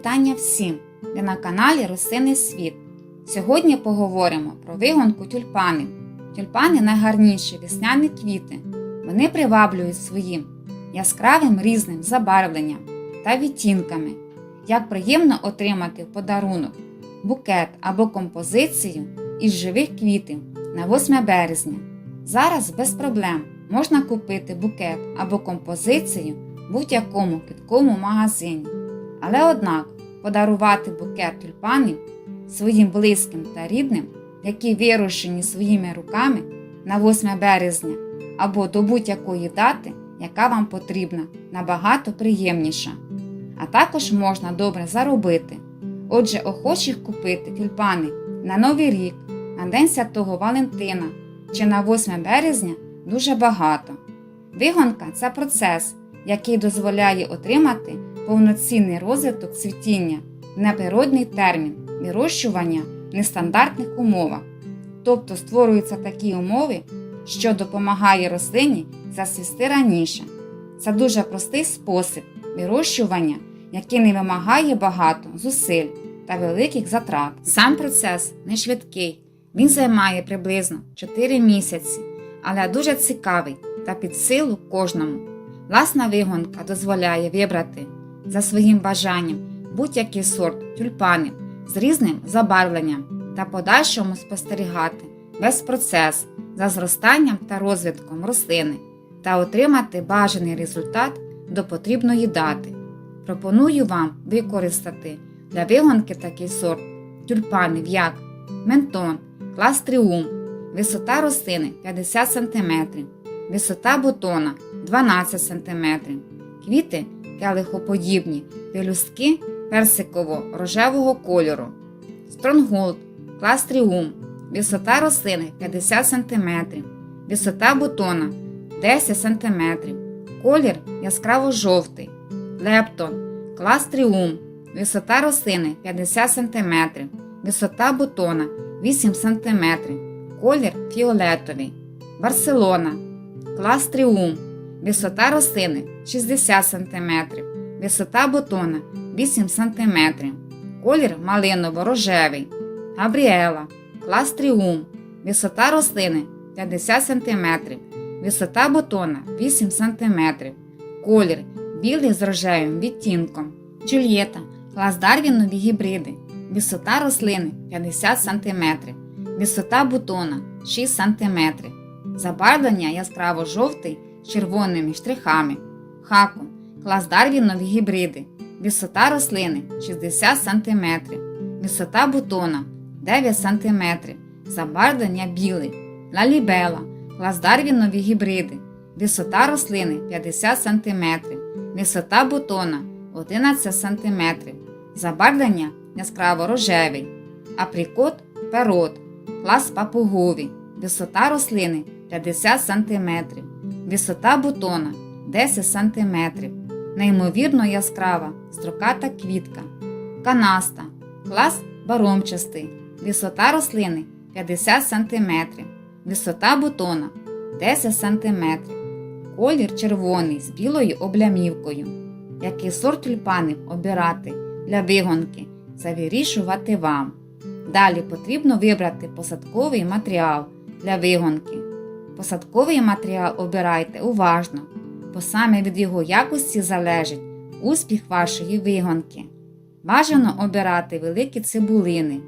вітання всім! Ви на каналі Рослинний світ. Сьогодні поговоримо про вигонку тюльпанів. Тюльпани – найгарніші весняні квіти. Вони приваблюють своїм яскравим різним забарвленням та відтінками. Як приємно отримати в подарунок букет або композицію із живих квітів на 8 березня. Зараз без проблем можна купити букет або композицію в будь-якому квітковому магазині. Але однак подарувати букет тюльпанів своїм близьким та рідним, які вирощені своїми руками на 8 березня або до будь-якої дати, яка вам потрібна, набагато приємніша. А також можна добре заробити. Отже, охочих купити тюльпани на Новий рік, на День Святого Валентина чи на 8 березня дуже багато. Вигонка – це процес, який дозволяє отримати повноцінний розвиток цвітіння в неприродний термін вирощування в нестандартних умовах. Тобто створюються такі умови, що допомагає рослині зацвісти раніше. Це дуже простий спосіб вирощування, який не вимагає багато зусиль та великих затрат. Сам процес не швидкий, він займає приблизно 4 місяці, але дуже цікавий та під силу кожному. Власна вигонка дозволяє вибрати за своїм бажанням будь-який сорт тюльпанів з різним забарвленням та подальшому спостерігати весь процес за зростанням та розвитком рослини та отримати бажаний результат до потрібної дати. Пропоную вам використати для вигонки такий сорт тюльпанів, як ментон, клас Тріумф, висота рослини 50 см, висота бутона 12 см, квіти келихоподібні, пелюстки персиково-рожевого кольору, Стронгголд, клас Тріумф, висота рослини 50 см, висота бутона 10 см, колір яскраво-жовтий, Лептон, клас Тріумф, висота рослини 50 см, висота бутона 8 см, колір фіолетовий, Барселона, клас Тріумф, висота рослини 60 см, висота бутона 8 см, колір малиново-рожевий, Габріела, клас Тріумф, висота рослини 50 см, висота бутона 8 см, колір білий з рожевим відтінком, Джульєта, клас Дарвінові гібриди, висота рослини 50 см, висота бутона 6 см, забарвлення яскраво-жовтий з червоними штрихами, Хакон, клас Дарвінові гібриди, висота рослини 60 см, висота бутона 9 см, забарвлення білий, Лалібела, клас Дарвінові гібриди, висота рослини 50 см, висота бутона 11 см, забарвлення яскраво-рожевий, Априкот Перот, клас Папугові, висота рослини 50 см, висота бутона 10 см, неймовірно яскрава строката квітка, Канаста, клас Баромчастий, висота рослини 50 см, висота бутона 10 см, колір червоний з білою облямівкою. Який сорт тюльпанів обирати для вигонки – це вирішувати вам. Далі потрібно вибрати посадковий матеріал для вигонки. Посадковий матеріал обирайте уважно, бо саме від його якості залежить успіх вашої вигонки. Бажано обирати великі цибулини,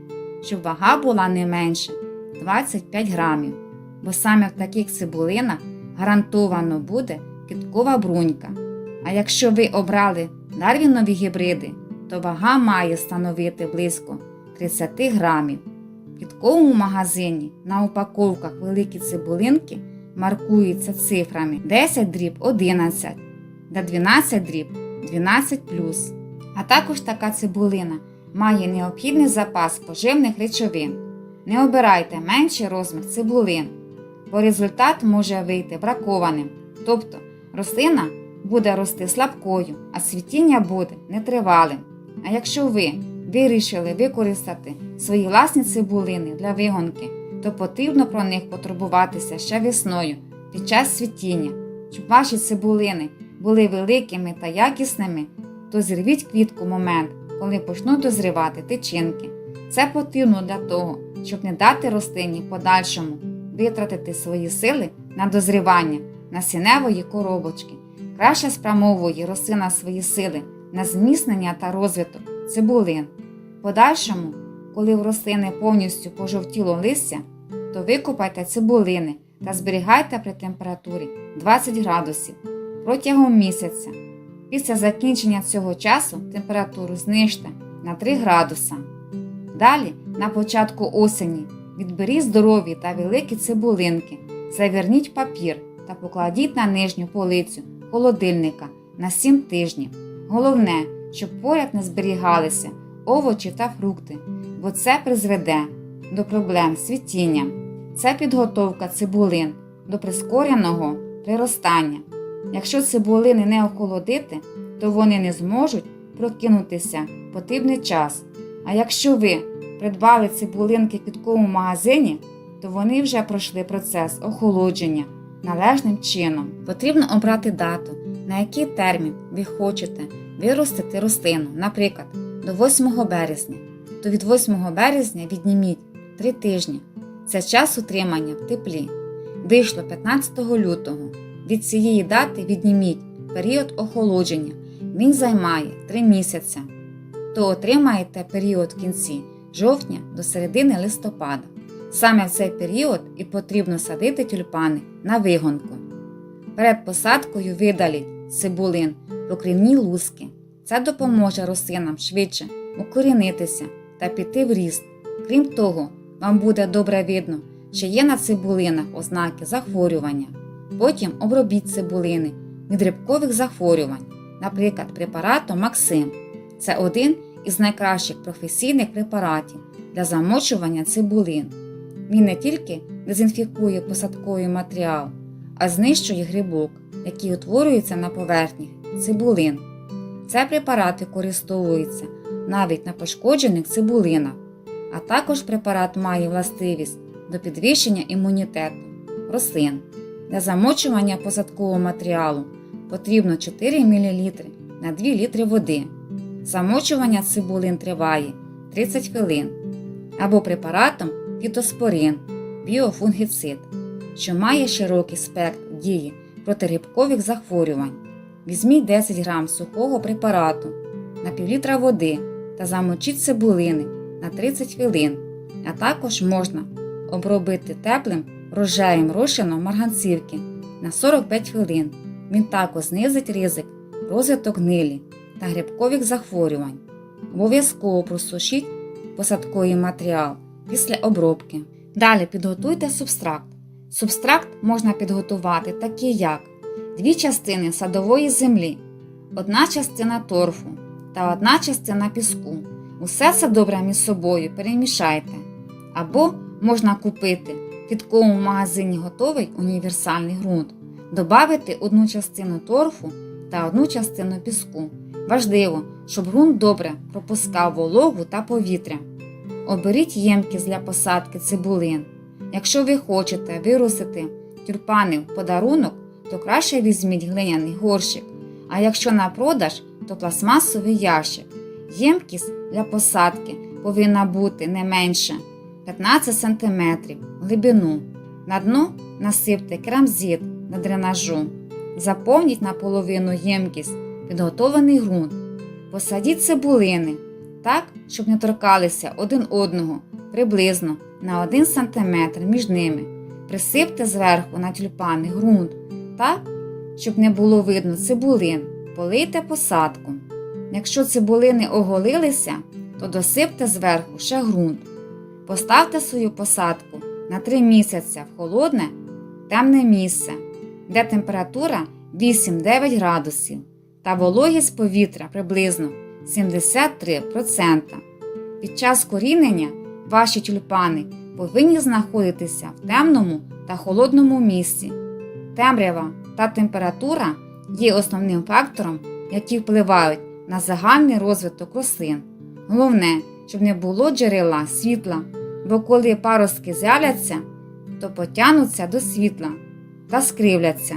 щоб вага була не менше 25 грамів, бо саме в таких цибулинах гарантовано буде квіткова брунька. А якщо ви обрали Дарвінові гібриди, то вага має становити близько 30 грамів. В квітковому магазині на упаковках великі цибулинки маркуються цифрами 10/11 та 12/12+. А також така цибулина має необхідний запас поживних речовин. Не обирайте менший розмір цибулин, бо результат може вийти бракованим, тобто рослина буде рости слабкою, а цвітіння буде нетривалим. А якщо ви вирішили використати свої власні цибулини для вигонки, то потрібно про них потурбуватися ще весною під час цвітіння. Щоб ваші цибулини були великими та якісними, то зірвіть квітку в момент, коли почнуть дозрівати тичинки. Це потрібно для того, щоб не дати рослині в подальшому витратити свої сили на дозрівання насінневої коробочки. Краще спрямовує рослина свої сили на зміцнення та розвиток цибулин. В подальшому, коли в рослини повністю пожовтіло листя, то викопайте цибулини та зберігайте при температурі 20 градусів протягом місяця. Після закінчення цього часу температуру знижте на 3 градуса. Далі, на початку осені, відберіть здорові та великі цибулинки, заверніть папір та покладіть на нижню полицю холодильника на 7 тижнів. Головне, щоб поряд не зберігалися овочі та фрукти, бо це призведе до проблем з цвітінням. Це підготовка цибулин до прискореного приростання. Якщо цибулини не охолодити, то вони не зможуть прокинутися в потрібний час. А якщо ви придбали цибулинки в квітковому магазині, то вони вже пройшли процес охолодження належним чином. Потрібно обрати дату, на який термін ви хочете виростити рослину, наприклад, до 8 березня. То від 8 березня відніміть 3 тижні. Це час утримання в теплі. Вийшло 15 лютого. Від цієї дати відніміть період охолодження. Він займає 3 місяці. То отримаєте період в кінці жовтня до середини листопада. Саме в цей період і потрібно садити тюльпани на вигонку. Перед посадкою видаліть з цибулин покривні луски. Це допоможе рослинам швидше укорінитися та піти в ріст. Крім того, вам буде добре видно, чи є на цибулинах ознаки захворювання. Потім обробіть цибулини від грибкових захворювань, наприклад, препаратом Максим. Це один із найкращих професійних препаратів для замочування цибулин. Він не тільки дезінфікує посадковий матеріал, а знищує грибок, який утворюється на поверхні цибулин. Цей препарат використовується навіть на пошкоджених цибулинах, а також препарат має властивість до підвищення імунітету рослин. Для замочування посадкового матеріалу потрібно 4 мл на 2 літри води. Замочування цибулин триває 30 хвилин. Або препаратом фітоспорин, біофунгіцид, що має широкий спектр дії проти грибкових захворювань. Візьміть 10 г сухого препарату на півлітра води та замочіть цибулини на 30 хвилин, а також можна обробити теплим рожевим розчином марганцівки на 45 хвилин. Він також знизить ризик розвиток гнилі та грибкових захворювань. Обов'язково просушіть посадковий матеріал після обробки. Далі підготуйте субстракт. Субстракт можна підготувати такий як 2 частини садової землі, 1 частина торфу та 1 частина піску. Усе це добре між собою перемішайте. Або можна купити в квітковому магазині готовий універсальний ґрунт, добавити 1 частину торфу та 1 частину піску. Важливо, щоб ґрунт добре пропускав вологу та повітря. Оберіть ємкість для посадки цибулин. Якщо ви хочете виростити тюльпани в подарунок, то краще візьміть глиняний горщик, а якщо на продаж, то пластмасовий ящик. Ємкість для посадки повинна бути не менше 15 см в глибину. На дно насипте керамзит для дренажу. Заповніть наполовину ємкість підготовлений ґрунт. Посадіть цибулини так, щоб не торкалися один одного, приблизно на 1 см між ними. Присипте зверху на тюльпани ґрунт так, щоб не було видно цибулин. Полийте посадку. Якщо цибулини оголилися, то досипте зверху ще ґрунт. Поставте свою посадку на 3 місяці в холодне, темне місце, де температура 8-9 градусів та вологість повітря приблизно 73%. Під час корінення ваші тюльпани повинні знаходитися в темному та холодному місці. Темрява та температура є основним фактором, які впливають на загальний розвиток рослин. Головне, щоб не було джерела світла, бо коли паростки з'являться, то потягнуться до світла та скривляться.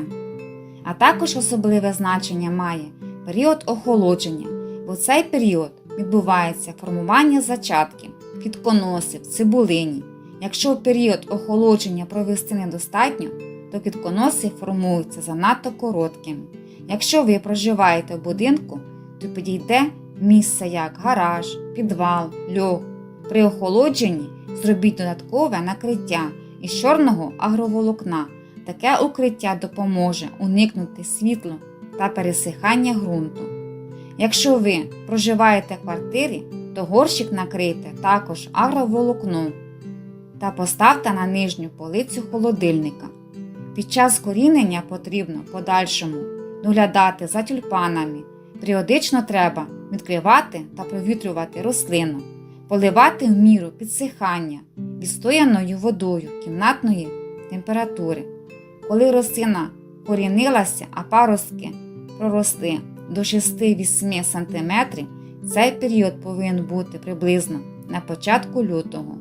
А також особливе значення має період охолодження, бо в цей період відбувається формування зачатків, квітконосів, цибулині. Якщо період охолодження провести недостатньо, то квітконоси формуються занадто короткими. Якщо ви проживаєте в будинку, то підійде місце як гараж, підвал, льох. При охолодженні зробіть додаткове накриття із чорного агроволокна. Таке укриття допоможе уникнути світла та пересихання ґрунту. Якщо ви проживаєте в квартирі, то горщик накрийте також агроволокном та поставте на нижню полицю холодильника. Під час корінення потрібно в подальшому доглядати за тюльпанами. Періодично треба відкривати та провітрювати рослину, поливати в міру підсихання відстояною водою кімнатної температури. Коли рослина корінилася, а паростки проросли до 6-8 см, цей період повинен бути приблизно на початку лютого.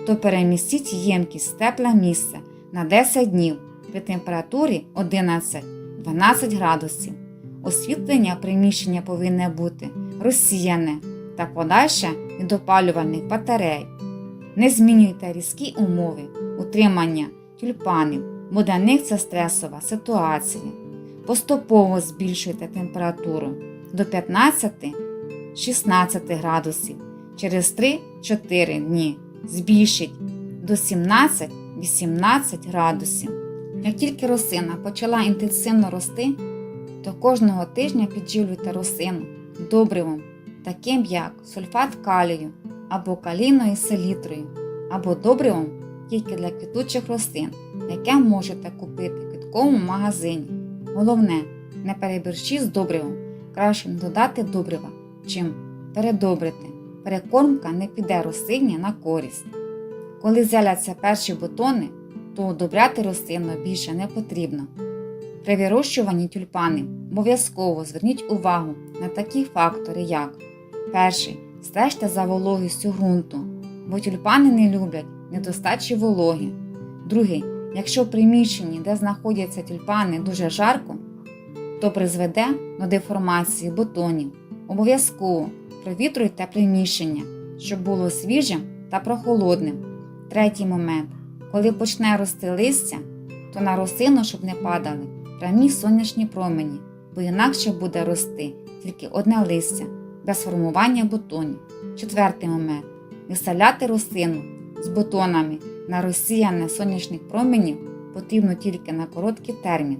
То перемістіть ємкість в тепле місце на 10 днів при температурі 11-12 градусів. Освітлення приміщення повинне бути розсіяне та подальше від опалювальних батарей. Не змінюйте різкі умови утримання тюльпанів, бо для них це стресова ситуація. Поступово збільшуйте температуру до 15-16 градусів. Через 3-4 дні збільшіть до 17-18 градусів. Як тільки рослина почала інтенсивно рости, то кожного тижня підживлюйте рослину добривом, таким як сульфат калію або калійною селітрою, або добривом тільки для квітучих рослин, яке можете купити в квітковому магазині. Головне, не переборщіть з добривом, краще не додати добрива, чим передобрити. Перекормка не піде рослині на користь. Коли з'являться перші бутони, то удобряти рослину більше не потрібно. При вирощуванні тюльпанів обов'язково зверніть увагу на такі фактори, як: перший – стежте за вологістю ґрунту, бо тюльпани не люблять недостачі вологи. Другий – якщо в приміщенні, де знаходяться тюльпани, дуже жарко, то призведе до деформації бутонів. Обов'язково провітруйте приміщення, щоб було свіжим та прохолодним. Третій момент – коли почне рости листя, то на рослину, щоб не падали прямі сонячні промені, бо інакше буде рости тільки одне листя, без формування бутонів. Четвертий момент – виставляти рослину з бутонами на розсіяне сонячних променів потрібно тільки на короткий термін,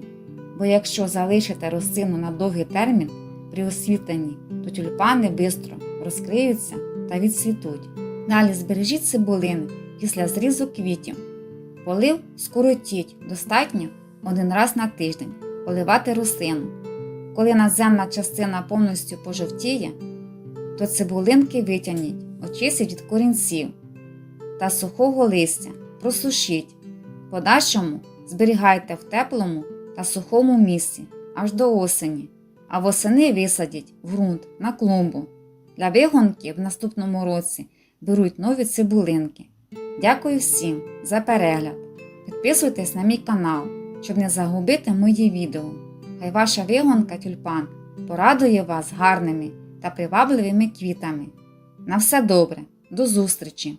бо якщо залишите рослину на довгий термін при освітленні, то тюльпани швидко розкриються та відцвітуть. Далі збережіть цибулини після зрізу квітів. Полив скоротіть, достатньо 1 раз на тиждень поливати рослину. Коли надземна частина повністю пожовтіє, то цибулинки витягніть, очистіть від корінців та сухого листя, просушіть. В подальшому зберігайте в теплому та сухому місці аж до осені, а восени висадіть в ґрунт на клумбу. Для вигонки в наступному році беруть нові цибулинки. Дякую всім за перегляд. Підписуйтесь на мій канал, щоб не загубити мої відео. Хай ваша вигонка тюльпан порадує вас гарними та привабливими квітами. На все добре, до зустрічі!